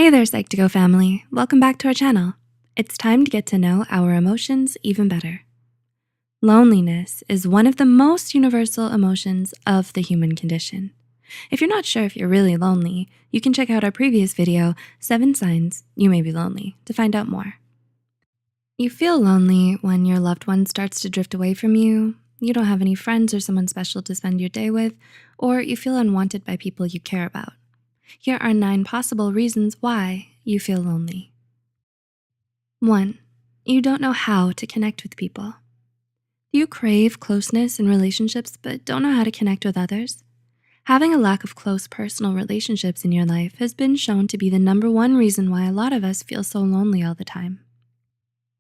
Hey there, Psych2Go family. Welcome back to our channel. It's time to get to know our emotions even better. Loneliness is one of the most universal emotions of the human condition. If you're not sure if you're really lonely, you can check out our previous video, 7 Signs You May Be Lonely, to find out more. You feel lonely when your loved one starts to drift away from you, you don't have any friends or someone special to spend your day with, or you feel unwanted by people you care about. Here are 9 possible reasons why you feel lonely. 1. You don't know how to connect with people. Do you crave closeness in relationships but don't know how to connect with others? Having a lack of close personal relationships in your life has been shown to be the #1 reason why a lot of us feel so lonely all the time.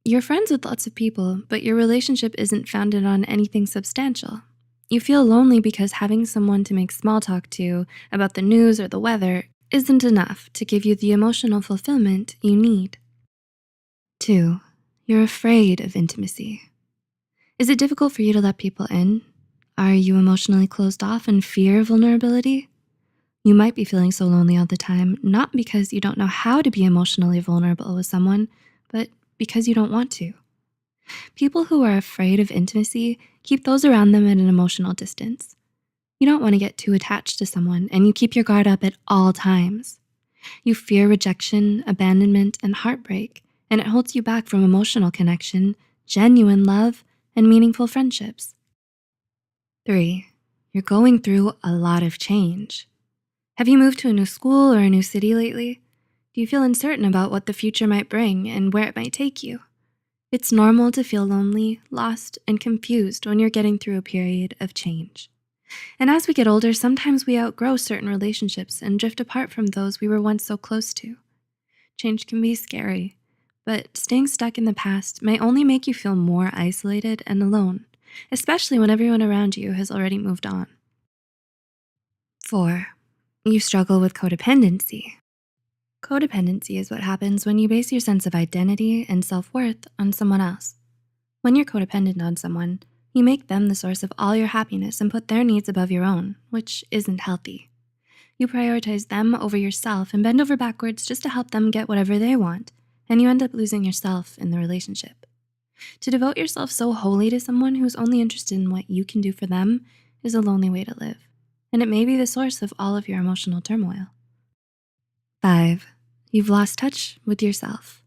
You're friends with lots of people, but your relationship isn't founded on anything substantial. You feel lonely because having someone to make small talk to about the news or the weather isn't enough to give you the emotional fulfillment you need. 2. You're afraid of intimacy. Is it difficult for you to let people in? Are you emotionally closed off and fear vulnerability? You might be feeling so lonely all the time, not because you don't know how to be emotionally vulnerable with someone, but because you don't want to. People who are afraid of intimacy keep those around them at an emotional distance. You don't want to get too attached to someone, and you keep your guard up at all times. You fear rejection, abandonment, and heartbreak, and it holds you back from emotional connection, genuine love, and meaningful friendships. 3. You're going through a lot of change. Have you moved to a new school or a new city lately? Do you feel uncertain about what the future might bring and where it might take you? It's normal to feel lonely, lost, and confused when you're getting through a period of change. And as we get older, sometimes we outgrow certain relationships and drift apart from those we were once so close to. Change can be scary, but staying stuck in the past may only make you feel more isolated and alone, especially when everyone around you has already moved on. 4. You struggle with codependency. Codependency is what happens when you base your sense of identity and self-worth on someone else. When you're codependent on someone, you make them the source of all your happiness and put their needs above your own, which isn't healthy. You prioritize them over yourself and bend over backwards just to help them get whatever they want, and you end up losing yourself in the relationship. To devote yourself so wholly to someone who's only interested in what you can do for them is a lonely way to live, and it may be the source of all of your emotional turmoil. 5. You've lost touch with yourself.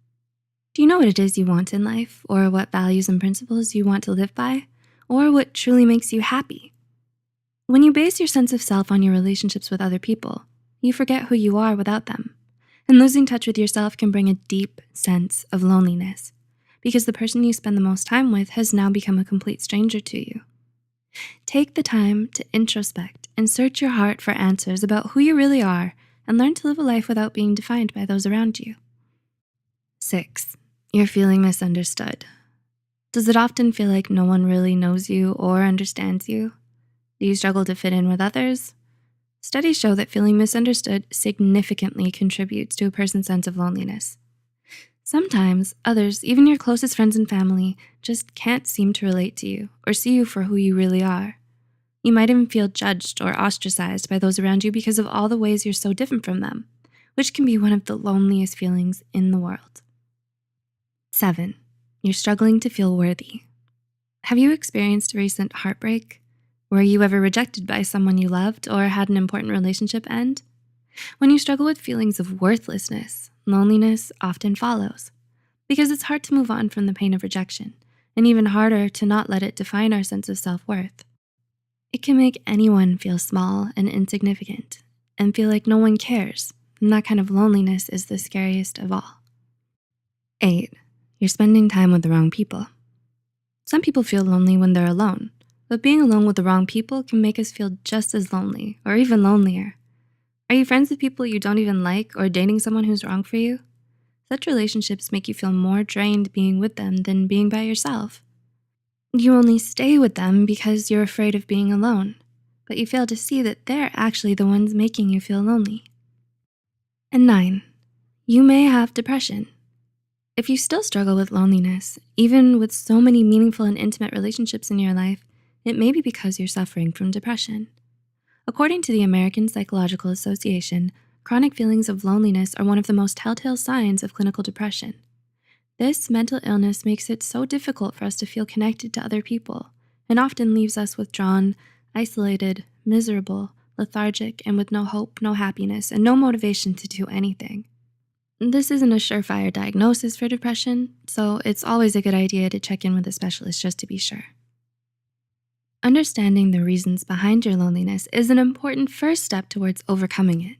Do you know what it is you want in life, or what values and principles you want to live by, or what truly makes you happy? When you base your sense of self on your relationships with other people, you forget who you are without them. And losing touch with yourself can bring a deep sense of loneliness because the person you spend the most time with has now become a complete stranger to you. Take the time to introspect and search your heart for answers about who you really are and learn to live a life without being defined by those around you. 6. You're feeling misunderstood. Does it often feel like no one really knows you or understands you? Do you struggle to fit in with others? Studies show that feeling misunderstood significantly contributes to a person's sense of loneliness. Sometimes others, even your closest friends and family, just can't seem to relate to you or see you for who you really are. You might even feel judged or ostracized by those around you because of all the ways you're so different from them, which can be one of the loneliest feelings in the world. 7. You're struggling to feel worthy. Have you experienced recent heartbreak? Were you ever rejected by someone you loved or had an important relationship end? When you struggle with feelings of worthlessness, loneliness often follows because it's hard to move on from the pain of rejection and even harder to not let it define our sense of self-worth. It can make anyone feel small and insignificant and feel like no one cares, and that kind of loneliness is the scariest of all. 8. You're spending time with the wrong people. Some people feel lonely when they're alone, but being alone with the wrong people can make us feel just as lonely or even lonelier. Are you friends with people you don't even like or dating someone who's wrong for you? Such relationships make you feel more drained being with them than being by yourself. You only stay with them because you're afraid of being alone, but you fail to see that they're actually the ones making you feel lonely. And 9, you may have depression. If you still struggle with loneliness, even with so many meaningful and intimate relationships in your life, it may be because you're suffering from depression. According to the American Psychological Association, chronic feelings of loneliness are one of the most telltale signs of clinical depression. This mental illness makes it so difficult for us to feel connected to other people and often leaves us withdrawn, isolated, miserable, lethargic, and with no hope, no happiness, and no motivation to do anything. This isn't a surefire diagnosis for depression, so it's always a good idea to check in with a specialist just to be sure. Understanding the reasons behind your loneliness is an important first step towards overcoming it.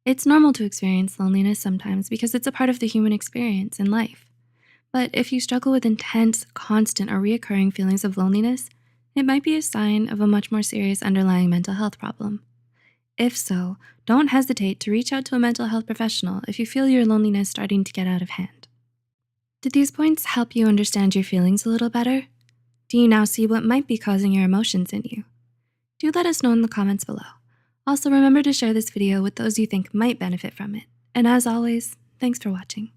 It's normal to experience loneliness sometimes because it's a part of the human experience in life. But if you struggle with intense, constant, or reoccurring feelings of loneliness, it might be a sign of a much more serious underlying mental health problem. If so, don't hesitate to reach out to a mental health professional if you feel your loneliness starting to get out of hand. Did these points help you understand your feelings a little better? Do you now see what might be causing your emotions in you? Do let us know in the comments below. Also, remember to share this video with those you think might benefit from it. And as always, thanks for watching.